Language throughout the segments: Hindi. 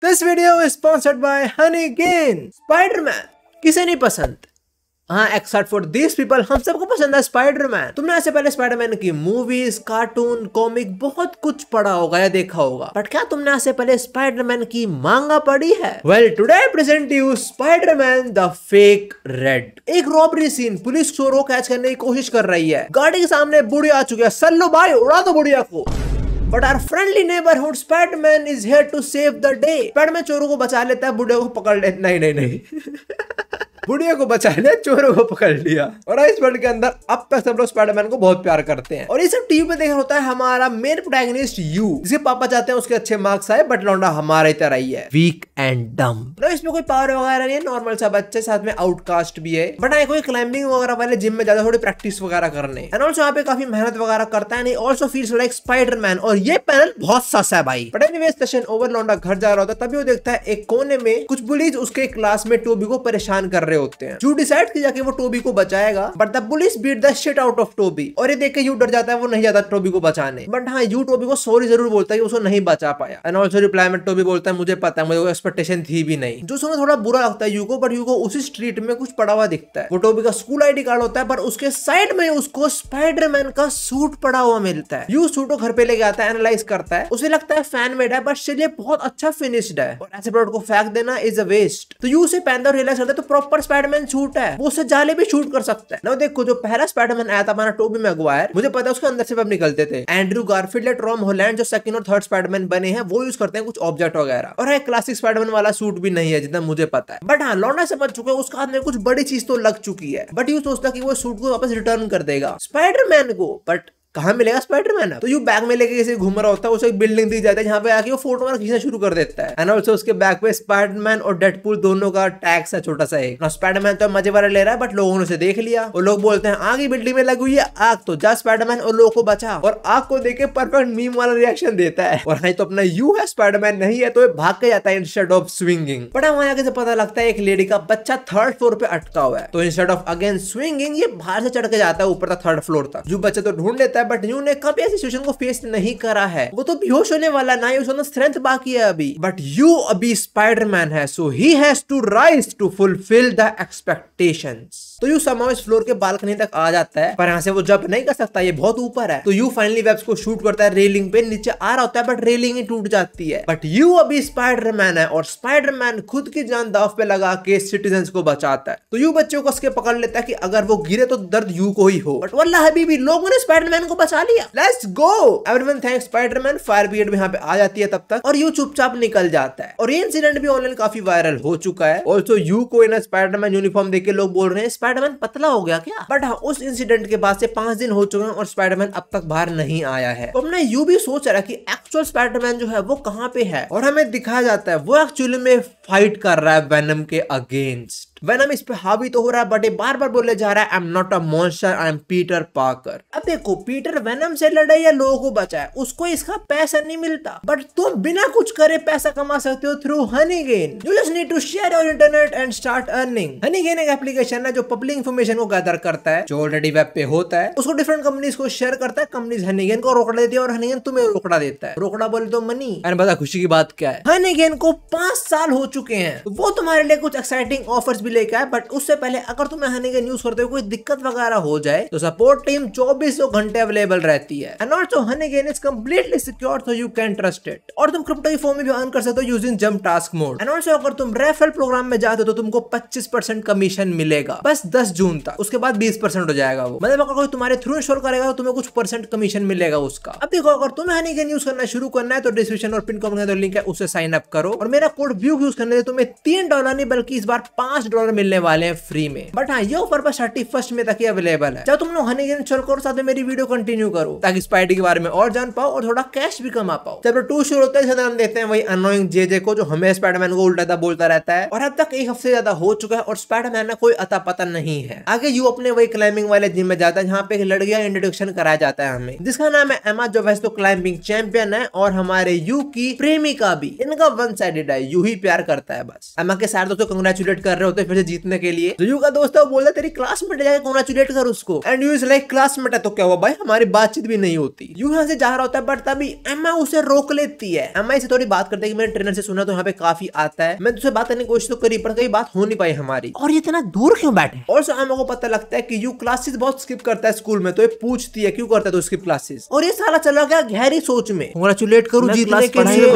This video is sponsored by Honeygain. Spiderman किसे नहीं पसंद? हाँ, एक्सेप्ट फॉर दिस पीपल, हम सबको पसंद है स्पाइडरमैन। तुमने ऐसे पहले स्पाइडरमैन की मूवीज, कार्टून, कॉमिक बहुत कुछ पढ़ा होगा या देखा होगा, बट क्या तुमने ऐसे पहले स्पाइडरमैन की मांगा पढ़ी है? Well, today I present you Spiderman the fake red. एक रॉबरी सीन, पुलिस चोर को कैच करने की कोशिश कर रही है। गाड़ी के सामने बुढ़िया आ चुकी है, सल्लो भाई उड़ा दो बुढ़िया को। But our friendly neighborhood Spider-Man is here to save the day। Spiderman चोरों को बचा लेता है, बुढ़िया को पकड़ ले। नहीं बुढ़िया को बचा लिया, चोरों को पकड़ लिया। और इस वर्ल्ड के अंदर अब तक सब लोग स्पाइडरमैन को बहुत प्यार करते हैं। और ये सब टीवी पे देखा होता है हमारा मेन प्रोटैगनिस्ट यू, जिसके पापा चाहते हैं उसके अच्छे मार्क्स आए, बट लौंडा हमारे तरह ही है, वीक एंड डम। तो इसमें कोई पावर वगैरह नहीं है, नॉर्मल सा बच्चे, साथ में आउटकास्ट भी है। बट कोई क्लाइंबिंग वगैरह वाले जिम में जाता है थोड़ी प्रैक्टिस वगैरह करने, एंड ऑल्सो यहाँ पे काफी मेहनत वगैरह करता है। नहीं ऑल्सो फील्स लाइक स्पाइडरमैन। और ये पैनल बहुत सस्ता है भाई। बट एनीवे सेशन ओवर, लौंडा घर जा रहा होता है, तभी वो देखता है एक कोने में कुछ बुलीज उसके क्लास में टोबी को परेशान कर रहे होते हैं। डिसाइड कि जाके वो टोबी को बचाएगा, but the police beat the shit out of Toby. और ये देख के यू डर जाता है, वो नहीं जाता टोबी को बचाने। बट हाँ, यू टोबी को सॉरी जरूर बोलता है कि उसको नहीं बचा पाया। एंड ऑल्सो रिप्लाई में टोबी बोलता है मुझे पता है, मुझे एक्सपेक्टेशन थी भी नहीं, जो सुनो थोड़ा बुरा लगता है यू को। बट यू को उसी स्ट्रीट में कुछ पड़ा हुआ दिखता है, वो टोबी का स्कूल आईडी कार्ड होता है, पर उसके साइड में उसको स्पाइडरमैन का सूट पड़ा हुआ मिलता है। यू सूट को घर पे लेके आता है, एनालाइज करता है, उसे लगता है फैन मेड है, बट चलिए बहुत अच्छा फिनिश्ड है, और ऐसे प्रोडक्ट को फेंक देना इज अ वेस्ट। तो यू उसे पहनता और रियलाइज करता है तो प्रॉपर स्पाइडरमैन सूट है, वो उसे जाले भी शूट कर सकता है ना। देखो जो पहला स्पाइडरमैन आया था हमारा टोबी मैगवायर, मुझे पता है उसके अंदर से वेब निकलते थे। एंड्रू गारफील्ड या टॉम हॉलैंड जो सेकंड और थर्ड स्पाइडरमैन बने हैं, वो यूज करते हैं कुछ ऑब्जेक्ट वगैरह। और है क्लासिक स्पाइडरमैन वाला सूट भी नहीं है जितना मुझे पता है। बट हाँ, लौंडा समझ चुका है उसका हाथ में कुछ बड़ी चीज तो लग चुकी है। बट यू सोचता कि वो सूट को वापस रिटर्न कर देगा स्पाइडरमैन को, बट कहाँ मिलेगा स्पाइडरमैन? तो यू बैग में लेके किसी घूम रहा होता है, उसे एक बिल्डिंग दी जाती है जहाँ पे आके वो फोटो वगैरह खींचना शुरू कर देता है। एंड ऑल्सो उसके बैग पे स्पाइडरमैन और डेडपूल दोनों का टैक्स है, छोटा सा एक। स्पाइडरमैन तो मजे वाला ले रहा है, बट लोगों ने उसे देख लिया और लोग बोलते हैं आगे बिल्डिंग में लगी हुई है आग, तो जा स्पाइडरमैन और लोगों को बचा। और आग को देख के परफेक्ट मीम वाला रिएक्शन देता है। और हाँ, तो अपना यू है, स्पाइडरमैन नहीं है, तो ये भाग के जाता है इंस्टेड ऑफ स्विंगिंग। बट हमारे आगे से पता लगता है एक लेडी का बच्चा थर्ड फ्लोर पे अटका हुआ है, तो इंस्टेड ऑफ अगेन स्विंगिंग ये बाहर से चढ़ के जाता है ऊपर तक, थर्ड फ्लोर तक। जो बच्चा तो ढूंढ लेता है, बट यू ने कभी सिचुएशन को फेस नहीं करा है, वो तो बेहोश होने वाला, ना ही उसमें स्ट्रेंथ बाकी है अभी। बट यू अभी स्पाइडरमैन है, so he has to rise to fulfil the expectations. तो यू समहाउ इस फ्लोर के बालकनी तक आ जाता है, पर यहाँ से वो जंप नहीं कर सकता, ये बहुत ऊपर है। तो यू फाइनली वेब्स को शूट करता है, रेलिंग पे नीचे आ रहा होता है, बट रेलिंग ही टूट जाती है। बट यू अभी स्पाइडरमैन है, और स्पाइडरमैन खुद की जान दांव पे लगा के सिटीजन्स को बचाता है। तो यू बच्चों को कसके पकड़ लेता है कि अगर वो गिरे तो दर्द यू को ही हो। बट वल्लाह हबीबी, लोगों ने स्पाइडरमैन को बचा लिया, let's go everyone thanks Spiderman. Fire brigade भी यहाँ पे आ जाती है तब तक, और यू चुपचाप निकल जाता है। और ये इंसिडेंट भी ऑनलाइन काफी वायरल हो चुका है। ऑल्सो यू को इन स्पाइडरमैन यूनिफॉर्म देख के लोग बोल रहे हैं स्पाइडरमैन पतला हो गया क्या? बट हाँ, उस इंसिडेंट के बाद से 5 दिन हो चुके हैं और स्पाइडरमैन अब तक बाहर नहीं आया है। तो अपना यू भी सोच रहा है कि एक्चुअल स्पाइडरमैन जो है वो कहाँ पे है, और हमें दिखाया जाता है वो एक्चुअली में फाइट कर रहा है वेनम के अगेंस्ट। वेनम इस पे हावी तो हो रहा है, बट ये बार बार बोले जा रहा है I am not a monster, I am Peter Parker. अब देखो, पीटर वेनम से लड़े या लोगों को बचाए, उसको इसका पैसा नहीं मिलता, बट तुम बिना कुछ करे पैसा कमा सकते हो through Honeygain. You just need to share your internet and start earning. Honeygain एक एप्लीकेशन है जो पब्लिक इंफॉर्मेशन को गैदर करता है, जो ऑलरेडी वेब पे होता है, उसको डिफरेंट कंपनीज को शेयर करता है। कंपनीज हनीगेन को रोकड़ा देती है और हनीगेन तुम्हें रोकड़ा देता है। रोकड़ा बोले तो मनी। एंड बता खुशी की बात क्या है, हनीगेन को 5 साल हो चुके हैं, वो तुम्हारे लिए कुछ एक्साइटिंग ऑफर्स भी लेकर आए। बट उससे पहले अगर तुम्हें हनीगेन यूज करते हुए कोई दिक्कत वगैरह हो जाए तो सपोर्ट टीम 24 घंटे अवेलेबल रहती है। And also Honeygain is completely secure, so you can trust it. और तुम क्रिप्टो की फॉर्म में भी अर्न कर सकते हो using jump task mode. And also अगर तुम रेफरल प्रोग्राम में जाते हो तो तुमको 25% कमीशन मिलेगा, बस 10 जून तक। उसके बाद 20% हो जाएगा वो, मतलब अगर कोई तुम्हारे थ्रू इंस्टॉल करेगा तो तुम्हें कुछ % कमीशन मिलेगा उसका। अब देखो, अगर तुम्हें हनीगेन यूज करना शुरू करना है तो डिस्क्रिप्शन और पिन कमेंट में लिंक है, उससे साइन अप करो। और मेरा कोड व्यू यूज करने से तुम्हें $3 नहीं बल्कि इस बार $5 मिलने वाले हैं फ्री में। बट हाँ, ये ऑफर बस 31 में तक ही अवेलेबल है। जब तुम लोग हनीगेन इंस्टॉल करो, साथ में मेरी वीडियो कंटिन्यू करो ताकि स्पाइडी के बारे में और जान पाओ और थोड़ा कैश भी कमा पाओ। चैप्टर 2 शुरू होता है, हम देखते हैं वही अनोइंग जेजे को, जो हमें स्पाइडरमैन को उल्टा बोलता रहता है। और अब तक 1 हफ्ते ज्यादा हो चुका है और स्पाइडरमैन का कोई अता पता नहीं है। आगे यू अपने वही क्लाइंबिंग वाले जिम में जाता है जहाँ पे एक लड़की का इंट्रोडक्शन कराया जाता है हमें, जिसका नाम है एमा, जो वैसे तो क्लाइंबिंग चैंपियन है और हमारे यू की प्रेमिका भी। इनका वन साइडेड है, यू ही प्यार करता है बस। एमा के सारे दोस्तों कंग्रेचुलेट कर रहे होते हैं फिर से जीतने के लिए। जो यू का दोस्त है वो बोलता है तेरी क्लासमेट है, कंग्रेचुलेट कर उसको। And you is like classmate है तो क्या हुआ भाई, हमारी बातचीत भी नहीं होती। यू यहाँ से जा रहा होता है बट तभी एमा उसे रोक लेती है। एमा इसे थोड़ी बात करते है कि मैंने ट्रेनर से सुना तो यहाँ पे काफी आता है, मैं तुझसे बात करने की कोशिश तो करी पर कहीं बात हो नहीं पाई हमारी, और ये इतना दूर क्यों बैठे। और एमा को पता लगता है कि यू क्लासेस बहुत स्किप करता है स्कूल में, तो ये पूछती है क्यों करता है तो स्किप क्लासेस। और ये साला चला गया गहरी सोच में, कांग्रेचुलेट करूं जीतने के लिए,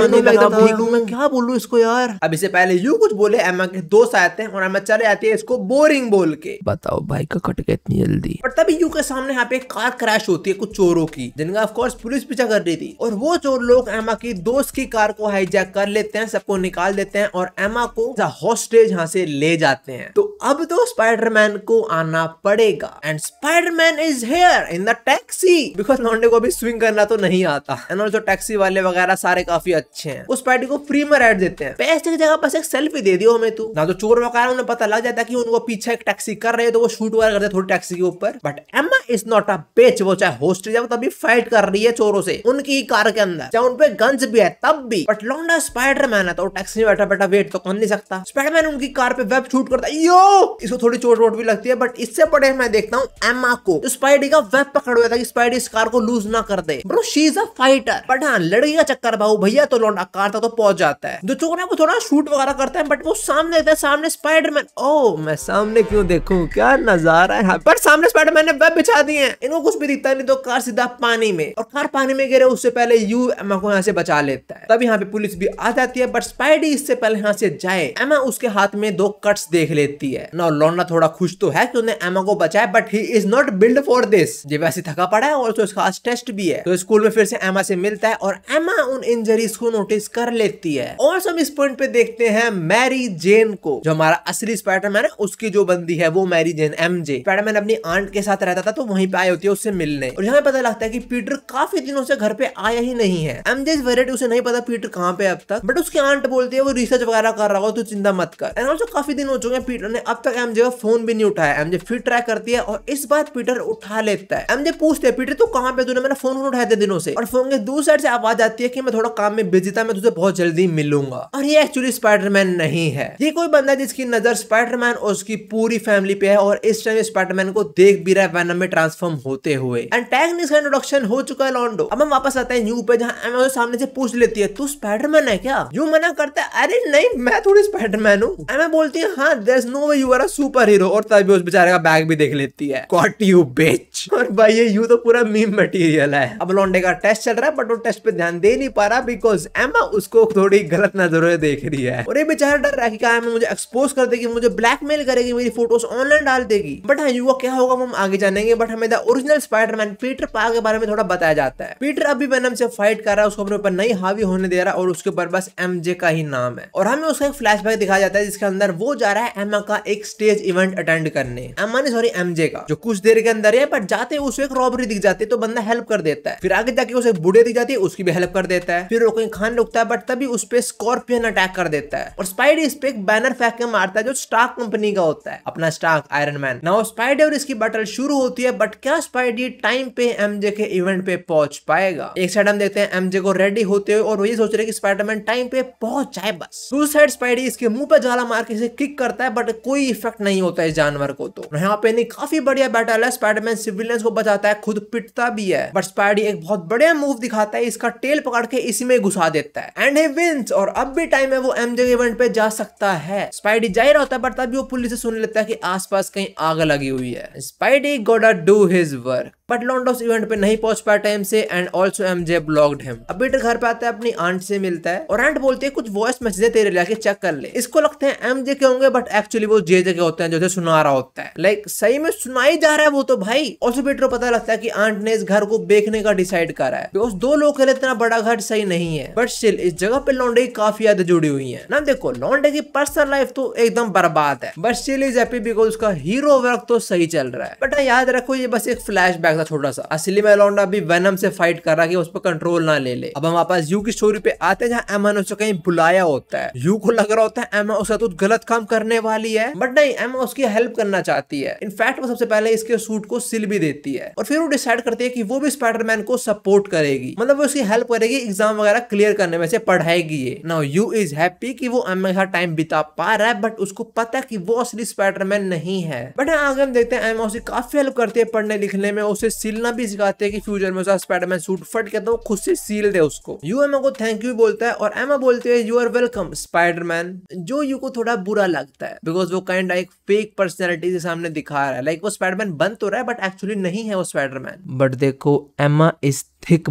मैं क्या बोलूं इसको यार। अब इससे पहले यू कुछ बोले एमा के दोस्त आते हैं और एमा चले जाती है इसको बोरिंग बोल के। बताओ भाई का कट गया इतनी जल्दी। पर तभी यू के सामने यहाँ पे एक कार क्रैश होती है कुछ चोरों की, जिनका ऑफ कोर्स पुलिस पीछा कर रही थी, और वो चोर लोग एमा की दोस्त की कार को हाईजैक कर लेते हैं, सबको निकाल देते हैं और एमा को हॉस्टेज यहाँ से ले जाते हैं। तो अब तो स्पाइडरमैन को आना पड़ेगा and Spiderman is here in the taxi because लॉन्डे को भी स्विंग करना तो नहीं आता। एंड ऑल्सो टैक्सी वाले वगैरह सारे काफी अच्छे हैं। उस स्पाइडी को फ्री में राइड देते हैं, पैसे की जगह बस एक सेल्फी दे दियो हमें तू। ना तो चोर वगैरह उन्हें पता लग जाता है कि उनको पीछे एक टैक्सी कर रहे हैं तो वो शूट वगैरह करते थोड़ी टैक्सी के ऊपर। बट एमा इज नॉट अ बिच, वो चाहे होस्टेज है वो तभी फाइट कर रही है चोरों से उनकी ही कार के अंदर, चाहे उनपे गन्स भी है तब भी। बट लॉन्डा स्पाइडरमैन है तो टैक्सी में बैठा बैठा वेट तो कर नहीं सकता। स्पाइडरमैन उनकी कार पे वेब शूट करता है, यो इसको थोड़ी चोट वोट भी लगती है। बट इससे बड़े मैं देखता हूँ एमा को, तो स्पाइडी का वेब पकड़ हुआ था कि स्पाइडी इस कार को लूज ना कर दे। Bro she is a fighter. But हाँ लड़की का चक्कर बाबू भैया तो लौंडा कार तक तो पहुंच जाता है। जो चोर है वो थोड़ा शूट वगैरह करता है बट वो सामने रहता है, सामने स्पाइडरमैन। ओह मैं सामने क्यों देखूं, क्या नजारा है। पर सामने स्पाइडरमैन ने वेब बिछा दिए हैं, इनको कुछ भी दिखता नहीं तो कार सीधा पानी में, और कार पानी में गिरे उससे पहले यू एमा को यहाँ से बचा लेता है। तब यहाँ पे पुलिस भी आ जाती है बट स्पाइडी इससे पहले यहाँ से जाए एमा उसके हाथ में 2 कट्स देख लेती है ना। लौंडा थोड़ा खुश तो है कि उसने एमा को बचाया but he is not build for this. ये वैसे थका पड़ा है और तो इसका आज टेस्ट भी है, तो स्कूल में फिर से एमा से मिलता है और एमा उन इंजरीज को नोटिस कर लेती है। और हम इस पॉइंट पे देखते हैं मैरी जेन को, जो हमारा असली स्पाइडरमैन है उसकी जो बंदी है वो मैरी जेन एमजे। स्पाइडरमैन अपनी आंट के साथ रहता था तो वहीं पे आई होती है उससे मिलने, और यहाँ पता लगता है कि पीटर काफी दिनों से घर पे आया ही नहीं है। एमजे इज वेरिड, उसे नहीं पता पीटर कहाँ पे अब तक, बट उसकी आंट बोलती है वो रिसर्च वगैरह कर रहा हो तो चिंता मत कर। एंड ऑल्सो काफी दिन हो चुके हैं पीटर ने अब तक एमजे का फोन भी नहीं उठाया। एमजे फिर ट्राई करती है और इस बार पीटर उठा लेता है। एमजे पूछते हैं पीटर तू कहाँ पे, तूने मेरा फोन उठाया था दिनों से, और फोन के दूसरी साइड से आवाज आती है कि मैं थोड़ा काम में बिजी था, मैं तुझे बहुत जल्दी मिलूंगा। और ये एक्चुअली स्पाइडरमैन नहीं है, ये कोई बंदा जिसकी नजर स्पाइडरमैन और उसकी पूरी फैमिली पे है और इस टाइम स्पाइडरमैन को देख भी रहा है वेनम में ट्रांसफॉर्म होते हुए। एंड टैगनिस्ट का इंट्रोडक्शन हो चुका है लॉन्डो। अब हम वापस आते हैं न्यू पे जहाँ एमा सामने से पूछ लेती है तू स्पाइडरमैन है क्या। यू मना करता है अरे नहीं मैं थोड़ी स्पाइडरमैन हूँ। एमा बोलती है हाँ there is no way you are a super hero, और तभी उस बेचारे का बैग भी देख लेती है। गॉट यू बिच। और भाई ये यू तो पूरा मीम मटेरियल है। अब लॉन्डे का टेस्ट चल रहा है बट वो टेस्ट पे ध्यान दे नहीं पा रहा बिकॉज एमा उसको थोड़ी गलत नजरों से देख रही है, और ये बेचारा डर रहा है कि क्या एमा मुझे एक्सपोज कर देगी, मुझे ब्लैकमेल करेगी, मेरी फोटोज ऑनलाइन डाल देगी। बट हाँ यू को क्या होगा हम आगे जानेंगे। बट हमें the original Spiderman Peter Parker के बारे में थोड़ा बताया जाता है। पीटर अभी वेनम से फाइट कर रहा है, उसको अपने ऊपर नहीं हावी होने दे रहा और उसके ऊपर बस एमजे का ही नाम है। और हमें उसका एक फ्लैशबैक दिखाया जाता है जिसके अंदर वो जा रहा है एमा का एक स्टेज इवेंट अटेंड करने, एमा ने सॉरी एमजे का, जो कुछ देर के अंदर है। बट जाते उसे एक रॉबरी दिख जाती है तो बंदा हेल्प कर देता है। फिर आगे जाके उसे बुढ़े दिख जाती है, उसकी भी हेल्प कर देता है। फिर वो कहीं खान रुकता है बट तभी उस पे स्कॉर्पियन अटैक कर देता है और स्पाइडी इस पे एक बैनर फेंक के मारता है जो स्टार्क कंपनी का होता है, अपना Stark Iron Man. Now Spidey और इसकी बैटल शुरू होती है बट क्या स्पाइडी टाइम पे एमजे के इवेंट पे पहुंच पाएगा। एक साइड हम देखते हैं एमजे को रेडी होते हुए और वही सोच रहे कि स्पाइडरमैन टाइम पे पहुंच जाए बस। दूसरी साइड स्पाइडी इसके मुंह पे जाला मार के इसे किक करता है बट कोई इफेक्ट नहीं होता है जानवर को। तो यहाँ पे नहीं काफी बढ़िया बैटल है, स्पाइडरमैन सिविलियंस को बचाता है, खुद पिटता भी है। बट स्पाइडी एक बहुत बढ़िया मूव दिखाता है, इसका टेल पकड़ के इसी में घुसा देता है एंड ही विंस। और अब भी टाइम है वो एमजे के इवेंट पे जा सकता है। स्पाइडी जा ही रहा होता है बट तभी वो पुलिस से सुन लेता है कि आसपास कहीं आग लगी हुई है। स्पाइडी गोटा डू हिज वर्क बट लॉन्डो उस इवेंट पे नहीं पहुंच पाया टाइम से and also MJ blocked him. अब पीटर घर पे आता है, अपनी आंट से मिलता है और आंट बोलती है कुछ वॉइस मैसेज तेरे लाके चेक कर ले। इसको लगते हैं एमजे के होंगे बट एक्चुअली वो जेजे के होते हैं जो सुना रहा होता है। लाइक सही में सुनाई जा रहा है वो तो भाई। ऑल्सो पीटर को पता लगता है कि आंट ने इस घर को बेचने का डिसाइड करा है बिकॉज 2 लोग के लिए इतना बड़ा घर सही नहीं है। बट स्टिल इस जगह पे लॉन्डे की काफी यादें जुड़ी हुई है ना। देखो लॉन्डे की पर्सनल लाइफ तो एकदम बर्बाद है but still is happy because उसका हीरो वर्क तो सही चल रहा है। बट याद रखो ये बस एक फ्लैशबैक था था छोटा सा। असली में लौंडा अभी वेनम से फाइट कर रहा है कि उस पर कंट्रोल ना ले ले। अब हम वापस यू की स्टोरी पे आते हैं जहाँ एमा ने उसे कहीं बुलाया होता है। यू को लग रहा होता है एमा उसका कुछ गलत काम करने वाली है, बट नहीं, एमा उसकी हेल्प करना चाहती है। इनफैक्ट वो सबसे पहले इसके सूट को सिल भी देती है और फिर वो डिसाइड करती है कि वो भी स्पाइडरमैन को सपोर्ट करेगी, मतलब वो उसकी हेल्प करेगी एग्जाम वगैरह क्लियर करने में से, पढ़ाएगी ये। नाउ यू इज हैप्पी कि वो एमा के साथ टाइम बिता पा रहा है, बट उसको पता है कि वो असली स्पाइडरमैन नहीं है। बट आगे हम देखते हैं एमा उसे काफी हेल्प करती है पढ़ने लिखने में, उसे सिलना भी सिखाते हैं कि फ्यूचर में उसका स्पाइडरमैन सूट फट गया तो वो खुद से सील दे उसको। यू एमा को थैंक यू बोलता है और एमा बोलती है यू आर वेलकम स्पाइडरमैन, जो यू को थोड़ा बुरा लगता है बिकॉज वो काइंड एक फेक पर्सनैलिटी के सामने दिखा रहा है, लाइक वो स्पाइडरमैन बन तो रहा है बट एक्चुअली नहीं है वो स्पाइडरमैन। बट देखो एमा इज थिक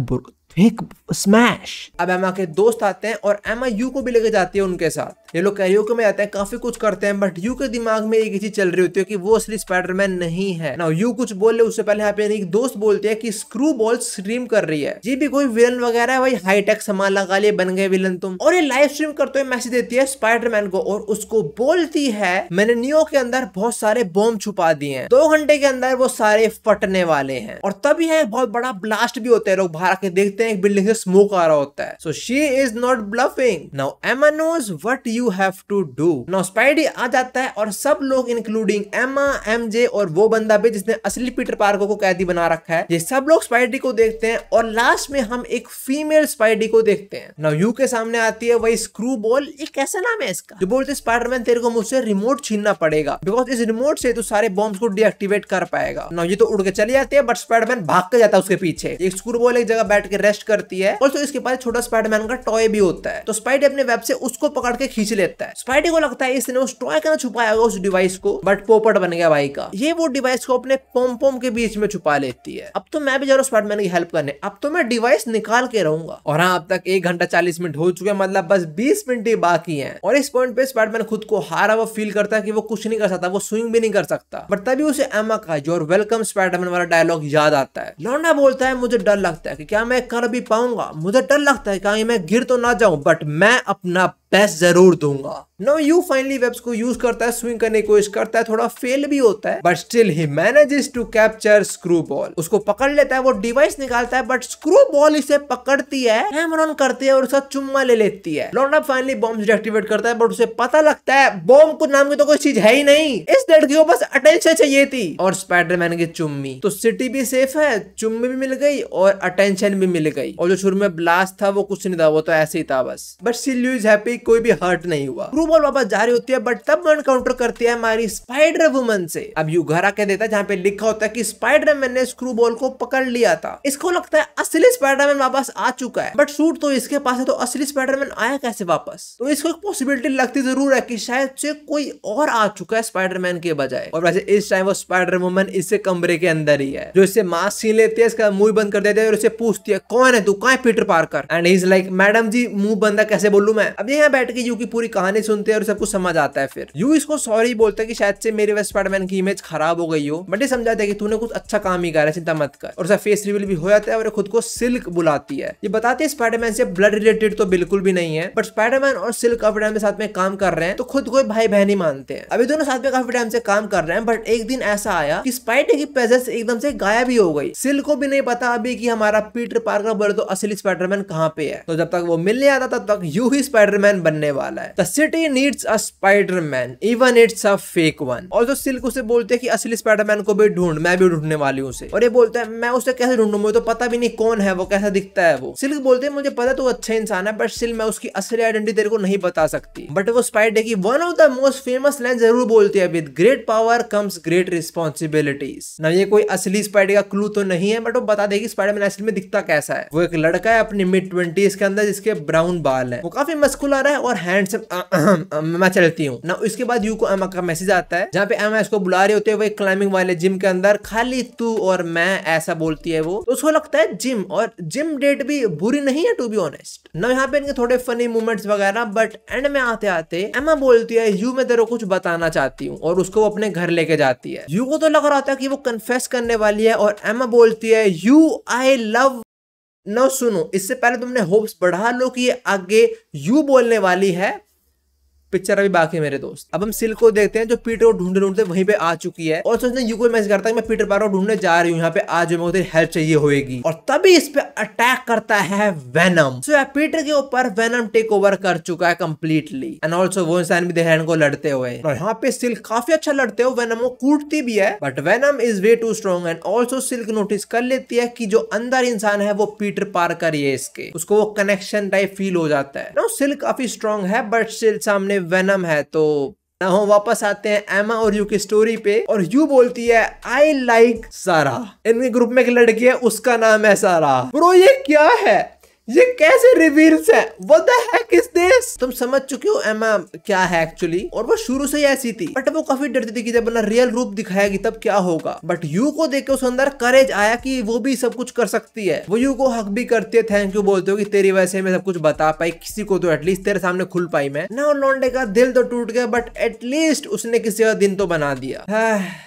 स्मैश। अब एमा के दोस्त आते हैं और एमा यू को भी लेके जाती है उनके साथ। ये लोग कैरियोके में जाते हैं, काफी कुछ करते हैं, बट यू के दिमाग में एक चीज चल रही होती है कि वो असली स्पाइडरमैन नहीं है। ना यू कुछ बोले उससे पहले यहाँ पे एक दोस्त बोलते हैं कि स्क्रू बॉल स्ट्रीम कर रही है, ये भी कोई विलन वगैरह है, भाई हाईटेक सामान लगा लिए बन गए विलन तुम। और ये लाइव स्ट्रीम करते हुए मैसेज देती है स्पाइडरमैन को और उसको बोलती है मैंने न्यूयॉर्क के अंदर बहुत सारे बॉम्ब छुपा दिए हैं, 2 घंटे के अंदर वो सारे फटने वाले हैं। और तभी है बहुत बड़ा ब्लास्ट भी होता है, लोग बाहर आके देखते हैं एक बिल्डिंग से स्मोक आ रहा होता है। So she is not bluffing. Now Emma knows what you have to do. Now Spidey आ जाता है और सब लोग इंक्लूडिंग एमा, एमजे और वो बंदा भी जिसने असली पीटर पार्कर को कैदी बना रखा है, ये सब लोग स्पाइडी को देखते हैं और लास्ट में हम एक फीमेल स्पाइडी को देखते हैं। नाउ यू के सामने आती है वही स्क्रू बॉल, ये कैसा नाम है इसका, जो बोलते स्पाइडरमैन तेरे को मुझसे रिमोट छीनना पड़ेगा बिकॉज इस रिमोट से तू सारे बॉम्ब्स को डीएक्टिवेट कर पाएगा। नाउ ये तो उड़ के चली जाती है बट स्पाइडरमैन भाग के जाता है उसके पीछे। एक स्क्रू बॉल एक जगह बैठ के रेस्ट करती है और तो इसके पास छोटा स्पाइडरमैन का टॉय भी होता है, तो स्पाइडी अपने वेब से उसको पकड़ के खींच लेता है। स्पाइडी को लगता है इसने उस टॉय का छुपाया होगा उस डिवाइस को, बट पोपट बन गया भाई का। ये वो डिवाइस को अपने पोम के बीच में छुपा लेती है। अब तो मैं भी जा रहा हूँ स्पाइडरमैन की हेल्प करने, अब तो मैं डिवाइस निकाल के रहूंगा। और हाँ, अब तक 1 घंटा 40 मिनट हो चुके हैं, मतलब बस 20 मिनट ही बाकी हैं। और इस पॉइंट पे स्पाइडरमैन खुद को हारा वो फील करता है कि वो कुछ नहीं कर सकता, वो स्विंग भी नहीं कर सकता। बट तभी उसे एमा का योर वेलकम स्पाइडरमैन वाला डायलॉग याद आता है। लौंडा बोलता है मुझे डर लगता है कि क्या मैं कर भी पाऊंगा, मुझे डर लगता है कहीं मैं गिर तो ना जाऊं, बट मैं अपना बेस्ट जरूर दूंगा। नो यू फाइनली वेब्स को यूज करता है, स्विंग करने की कोशिश करता है, थोड़ा फेल भी होता है, but still he manages to capture screw ball. उसको पकड़ लेता है, वो डिवाइस निकालता है, बट स्क्रू बॉल इसे पकड़ती है, हैमर ऑन करती है और उसका चुम्मा ले लेती है। लौंडा फाइनली बॉम्ब डीएक्टिवेट करता है, बट उसे पता लगता है बॉम्ब को नाम की तो कोई चीज है ही नहीं, इस लड़की को बस अटेंशन चाहिए थी और स्पाइडरमैन की चुम्मी। तो सिटी भी सेफ है, चुम्मी भी मिल गई और अटेंशन भी मिल गई। और जो शुरू में ब्लास्ट था वो कुछ नहीं था, वो तो ऐसे ही था बस। But still you is happy, कोई भी हर्ट नहीं हुआ। स्क्रू बॉल वापस जा रही होती है, बट तब वो एनकाउंटर करती है हमारी स्पाइडर वुमन से। अब यू घर आके देता है जहाँ पे लिखा होता है कि स्पाइडरमैन ने स्क्रू बॉल को पकड़ लिया था। इसको लगता है असली स्पाइडरमैन वापस आ चुका है, बट सूट तो इसके पास है, तो असली स्पाइडरमैन आया कैसे वापस? तो इसको एक पॉसिबिलिटी लगती जरूर है कि शायद से कोई और आ चुका है स्पाइडरमैन के बजाय। और वैसे इस टाइम वो स्पाइडर वुमन इससे कमरे के अंदर ही है, जो इससे मास्क छीन लेती है, इसका मुंह बंद कर देती है और इसे पूछती है कौन है तू, कहाँ है Peter Parker? And he is like madam ji मुंह बंदा कैसे बोलूं मैं? अब यहाँ बैठ के यू की पूरी कहानी सुनते हैं और सब कुछ समझ आता है। फिर यू इसको सॉरी बोलता है कि शायद से मेरे स्पाइडरमैन की इमेज खराब हो गई हो, बट ये समझाते हैं कि तूने कुछ अच्छा काम ही करा है, चिंता मत कर। और उसका फेस रिवील भी हो जाता है और खुद को सिल्क बुलाती है। ये बताते हैं स्पाइडरमैन से ब्लड रिलेटेड तो बिल्कुल भी नहीं है, बट स्पाइडरमैन और सिल्क काफी टाइम से साथ में काम कर रहे हैं, तो खुद को भाई बहन ही मानते हैं। अभी दोनों साथ में काफी टाइम से काम कर रहे हैं, बट एक दिन ऐसा आया कि स्पाइडर की प्रेजेंस एकदम से गायब ही हो गई। सिल्क को भी नहीं पता अभी कि हमारा पीटर पार्कर बोले तो असली स्पाइडरमैन कहाँ पे है। तो जब तक वो मिलने आता तब तक यू ही स्पाइडरमैन बनने वाला है। The city needs a Spiderman even it's a fake one. और जो सिल्क उसे बोलते हैं कि असली स्पाइडरमैन को भी ढूंढ, मैं भी ढूंढने वाली हूँ उसे। और ये बोलता है मैं उसे कैसे ढूंढूं, मुझे तो पता भी नहीं कौन है वो, कैसा दिखता है वो। सिल्क बोलते हैं मुझे पता तो अच्छा इंसान है, बट स्टिल मैं उसकी असली आइडेंटिटी तेरे को नहीं बता सकती। बट वो स्पाइडर की one of the most famous line जरूर बोलती है, with great power comes great responsibilities. ना ये कोई असली स्पाइडर का क्लू तो नहीं है, बट वो बता देगी स्पाइडरमैन असली में दिखता कैसा है। वो एक लड़का है अपनी मिड 20s के अंदर जिसके ब्राउन बाल है, वो काफी मस्कुलर है और हैंडसम। मैं चलती हूँ ना। इसके बाद यू को एमा का मैसेज आता है जहाँ पे एमा इसको बुला रही होती है, वो एक क्लाइंबिंग वाले जिम के अंदर, खाली तू और मैं, ऐसा बोलती है वो। तो उसको लगता है जिम, और जिम डेट भी बुरी नहीं है टू बी ऑनेस्ट ना। यहाँ पे इनके थोड़े फनी मूवमेंट्स वगैरह, बट एंड में आते आते एमा बोलती है यू मैं तेरे को कुछ बताना चाहती हूँ, और उसको अपने घर लेके जाती है। यू को तो लग रहा था कि वो कन्फेस करने वाली है, और एमा बोलती है यू आई लव। ना सुनो, इससे पहले तुमने होप्स बढ़ा लो कि ये आगे यू बोलने वाली है, पिक्चर अभी बाकी है मेरे दोस्त। अब हम सिल्क को देखते हैं जो पीटर को ढूंढते ढूंढते वहीं पे आ चुकी है और सोचने यू को मैसेज करता है मैं पीटर पार्कर को ढूंढने जा रही हूँ, यहाँ पे आज मेरे को तेरी हेल्प चाहिए होगी। और तभी इस पे अटैक करता है वेनम। सो पीटर के ऊपर वेनम टेक ओवर कर चुका है कंप्लीटली एंड ऑल्सो वो इंसान भी देखा इनको लड़ते हुए। और यहाँ पे सिल्क काफी अच्छा लड़ते हो, वेनम को कूटती भी है but Venom is way too strong and also Silk notice कर लेती है कि जो अंदर इंसान है वो पीटर पार्कर ही है इसके, उसको वो कनेक्शन टाइप फील हो जाता है। सिल्क काफी स्ट्रॉन्ग है बट स्टिल सामने वेनम है। तो हम वापस आते हैं एमा और यू की स्टोरी पे और यू बोलती है आई लाइक सारा। इनके ग्रुप में एक लड़की है उसका नाम है सारा। ब्रो ये क्या है, ये कैसे रिवील्स है? What the heck is this? तुम समझ चुके हो एमा क्या है एक्चुअली, और वो शुरू से ही ऐसी थी बट वो काफी डरती थी कि जब अपना रियल रूप दिखाएगी तब क्या होगा। बट यू को देख के उसके अंदर करेज आया कि वो भी सब कुछ कर सकती है। वो यू को हक भी करती है, थैंक यू बोलते हो कि तेरी वजह से मैं सब कुछ बता पाई किसी को, तो एटलीस्ट तेरे सामने खुल पाई मैं ना। लौंडे का दिल तो टूट गया बट एटलीस्ट उसने किसी का दिन तो बना दिया।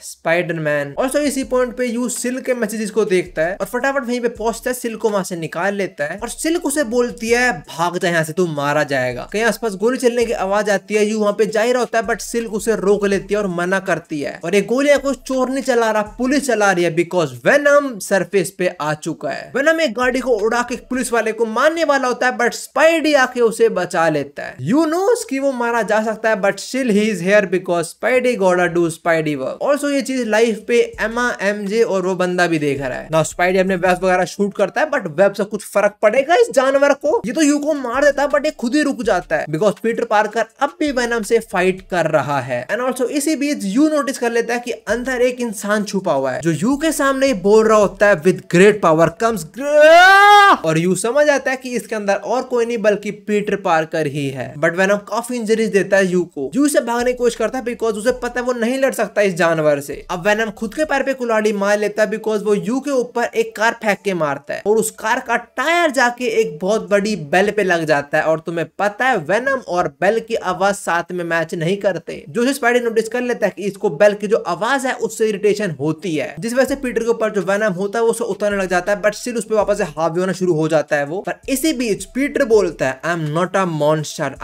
स्पाइडरमैन। और इसी पॉइंट पे यू सिल्क के मैसेजेस को देखता है और फटाफट वहीं पे पहुंचता है, सिल्क को वहां से निकाल लेता है और सिल्क उसे बोलती है भाग जा यहाँ से, तू मारा जाएगा। कहीं आसपास गोली चलने की आवाज आती है, यू वहाँ पे जा ही रहा होता है बट सिल्क उसे रोक लेती है और मना करती है। और ये गोलियां कुछ चोर नहीं चला रहा, पुलिस चला रही है बिकॉज वेनम सरफेस पे आ चुका है। वेनम एक गाड़ी को उड़ा के पुलिस वाले को मारने वाला होता है बट स्पाइडी आके उसे बचा लेता है। यू नोस कि वो मारा जा सकता है but still he is here because Spidey gotta do Spidey work. Also ये चीज लाइफ पे एमा, एमजे और वो बंदा भी देख रहा है ना। स्पाइडी अपने वेब वगैरह शूट करता है बट वेब से कुछ फर्क पड़ेगा इस जानवर को? ये तो यू को मार देता है बट ये खुद ही रुक जाता है बिकॉज पीटर पार्कर अब भी वेनम से फाइट कर रहा है। एंड ऑल्सो इसी बीच यू नोटिस कर लेता है कि अंदर एक इंसान छुपा हुआ है जो यू के सामने ही बोल रहा होता है विद ग्रेट पावर कम्स, और यू समझ आता है कि इसके अंदर और कोई नहीं बल्कि पीटर पार्कर ही है। बट वेनम काफी इंजरीज देता है यू को। यू से भागने की कोशिश करता है बिकॉज उसे पता है वो नहीं लड़ सकता इस जानवर से। अब वेनम खुद के पैर पे कुल्हाड़ी मार लेता है बिकॉज वो यू के ऊपर एक कार फेंक के मारता है और उस कार का टायर जाके एक बहुत बड़ी बेल पे लग जाता है। और तुम्हें पता है वेनम और बेल की आवाज साथ में मैच नहीं करते, जो स्पाइडी नोटिस कर लेता है कि इसको बेल की जो आवाज है उससे इरिटेशन होती है, जिस वजह से पीटर के ऊपर जो वेनम होता है वो उसे उतरने लग जाता है बट स्टिल उस पे वापस से हावी होना शुरू हो जाता है वो। पर इसी बीच पीटर बोलता है I am not a monster,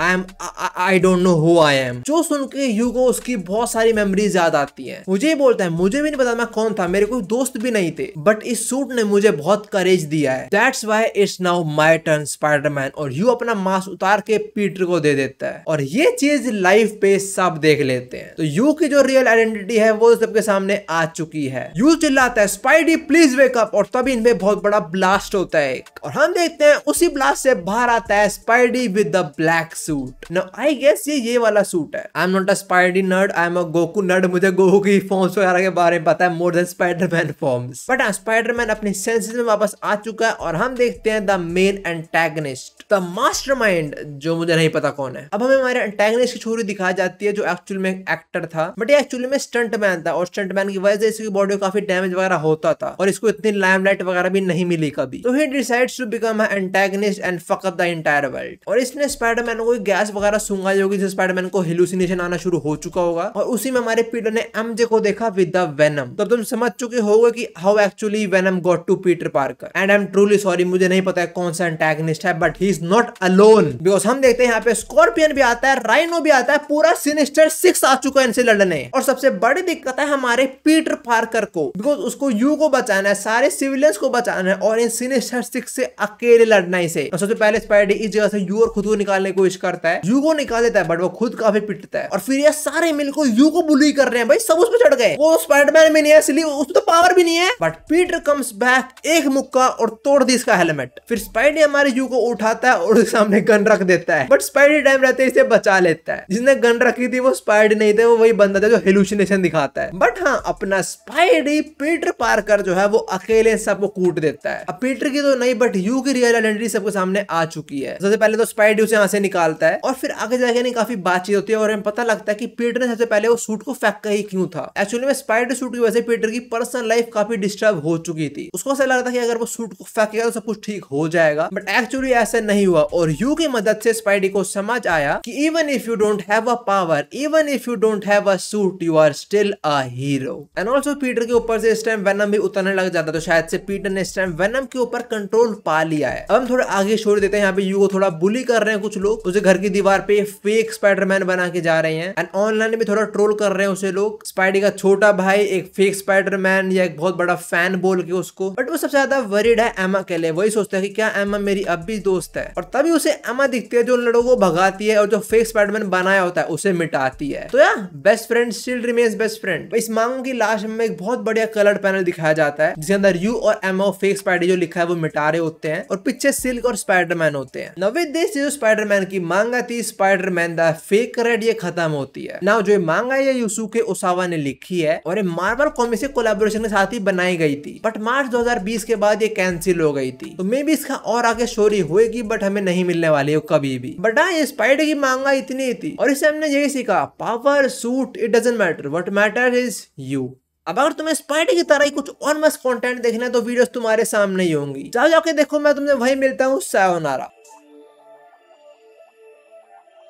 I don't know who I am. जो सुन के यू को उसकी बहुत सारी मेमोरीज याद आती है। मुझे बोलता है मुझे भी नहीं पता मैं कौन था, मेरे कोई दोस्त भी नहीं थे बट इस सूट ने मुझे बहुत करेज दिया है, that's why it's now my turn Spiderman. और यू अपना मास्क उतार के पीटर को दे देता है और ये चीज लाइफ पे सब देख लेते हैं। तो यू की जो रियल आइडेंटिटी है वो सबके सामने आ चुकी है। यू चिल्लाता है स्पाइडी प्लीज वेक अप, और तभी इनमें बहुत बड़ा ब्लास्ट होता है और हम देखते हैं उसी ब्लास्ट से बाहर आता है Spidey with the black suit. Now I guess ये वाला सूट है। I am not a Spidey nerd, I am a Goku nerd. मुझे गोकू की फॉर्म्स वगैरह के बारे में पता है more than Spiderman forms. But Spiderman अपनी सेंसेस में वापस आ चुका है और हम देखते हैं the main antagonist, the mastermind, जो मुझे नहीं पता कौन है। अब हमें हमारे एंटागनिस्ट की छोरी दिखाई जाती है जो एक्चुअली में एक्टर था बट ये एक्चुअली में स्टंटमैन था और स्टंटमैन की वजह से इसकी बॉडी को काफी डैमेज वगैरह होता था और इसको इतनी लाइमलाइट वगैरह भी नहीं मिली कभी। तो he decides to become an antagonist and fuck up the entire world. और इसने स्पाइडरमैन को गैस वगैरह सूंघाई होगी जिससे स्पाइडरमैन को हेलुसिनेशन आना शुरू हो चुका होगा और उसी में हमारे पीटर ने एमजे को देखा विद द वेनम। तो तुम समझ चुके होगे कि how actually Venom got to Peter Parker. And I am truly sorry, मुझे नहीं पता है कौन सा एंटागनिस्ट है but he is not alone because हम देखते हैं यहाँ पे स्कॉर्पियन भी आता है, राइनो भी आता है, पूरा सिनिस्टर 6 आ चुका है इनसे लड़ने। और सबसे बड़ी दिक्कत है हमारे पीटर पार्कर को बिकॉज उसको यू को बचाना है, सारे सिविलियंस को बचाना है और इन सिनिस्टर 6 से अकेले लड़ना ही से। सबसे पहले स्पाइडी इस जगह से यू और खुद को निकालने की कोशिश करता है, यू को निकाल देता है बट वो खुद काफी पिटता है और फिर ये सारे मिलकर यू को बुली कर रहे हैं। भाई सब उस पर चढ़ गए, वो स्पाइडरमैन में नहीं है इसलिए उसको तो पावर भी नहीं है। बट पीटर कम्स बैक, एक मुक्का और तोड़ दी इसका हेलमेट। फिर स्पाइडी हमारे यू को उठाता है और उसके सामने गन रख देता है बट स्पाइडी टाइम रहते इसे बचा लेता है। जिसने गन रखी थी वो स्पाइडी नहीं थे, वो वही बंदा था जो हेलुसिनेशन दिखाता है। बट हाँ, अपना स्पाइडी पीटर पार्कर जो है वो अकेले सबको कूट देता है। अब पीटर की तो नहीं बट यू की रियल आइडेंटिटी सबके सामने आ चुकी है। सबसे पहले तो स्पाइडी उसे यहाँ से निकालता है और फिर आगे जाके नहीं काफी बातचीत होती है और हमें पता लगता है कि पीटर ने सबसे पहले वो सूट को फेंका ही क्यों था। एक्चुअली में स्पाइडर सूट की वजह से पीटर की पर्सनल लाइफ काफी डिस्टर्ब हो चुकी थी। उसको ऐसा लग रहा था कि अगर वो सूट को फेंकेगा तो सब कुछ ठीक हो जाएगा जाएगा, बट एक्चुअली ऐसा नहीं हुआ और यू की मदद से स्पाइडी को समझ आया कि even if you don't have a power, even if you don't have a suit, you are still a hero. And also Peter के ऊपर से इस टाइम वेनम भी उतरने लग जाता, तो शायद से पीटर ने इस टाइम वेनम के ऊपर कंट्रोल पा लिया है। अब हम थोड़ा आगे छोड़ देते हैं, यहाँ पे यू को थोड़ा बुली कर रहे हैं कुछ लोग, उसे घर की दीवार पे फेक स्पाइडरमैन बना के जा रहे हैं एंड ऑनलाइन भी थोड़ा ट्रोल कर रहे हैं उसे लोग। स्पाइडी का छोटा भाई एक फेक स्पाइडरमैन या एक बहुत बड़ा फैन बोल के उसको, बट वो सबसे ज्यादा वरीड है एमा के लिए। वही सोचता है कि क्या एमा मेरी अब भी दोस्त है, और तभी उसे एमा दिखती है जो उन लड़कों को भगाती है और जो फेक स्पाइडरमैन बनाया होता है उसे मिटाती है। तो यार best friend still remains best friend. इस मांगो की लास्ट में एक बहुत बढ़िया कलर्ड पैनल दिखाया जाता है जिसके अंदर यू और एमा और फेक स्पाइडी जो लिखा है वो मिटा रहे होते हैं और पीछे सिल्क और स्पाइडरमैन होते हैं। नव विद दिस जो स्पाइडरमैन की मांगा थी स्पाइडरमैन द फेक रेड, ये खत्म होती है। नाउ जो मांगा ये युसुके ओसावा ने लिखी है और ये मार्वल कॉमिक्स के कोलैबोरेशन के साथ ही बनाई गई थी, बट मार्च 2020 के बाद ये कैंसिल हो गई थी। तो मे बी इसका और आगे स्टोरी होगी बट हमें नहीं मिलने वाली है कभी भी। बट हाँ, ये स्पाइडर की मांगा इतनी ही थी और इससे हमने यही सीखा, power suit it doesn't matter, what matter is you. अब अगर तुम्हें स्पाइडर की तरह ही कुछ और मस्त कंटेंट देखना है तो वीडियोस तुम्हारे सामने ही होंगी, जाओ जाके देखो। मैं तुमसे वही मिलता हूँ, सायोनारा।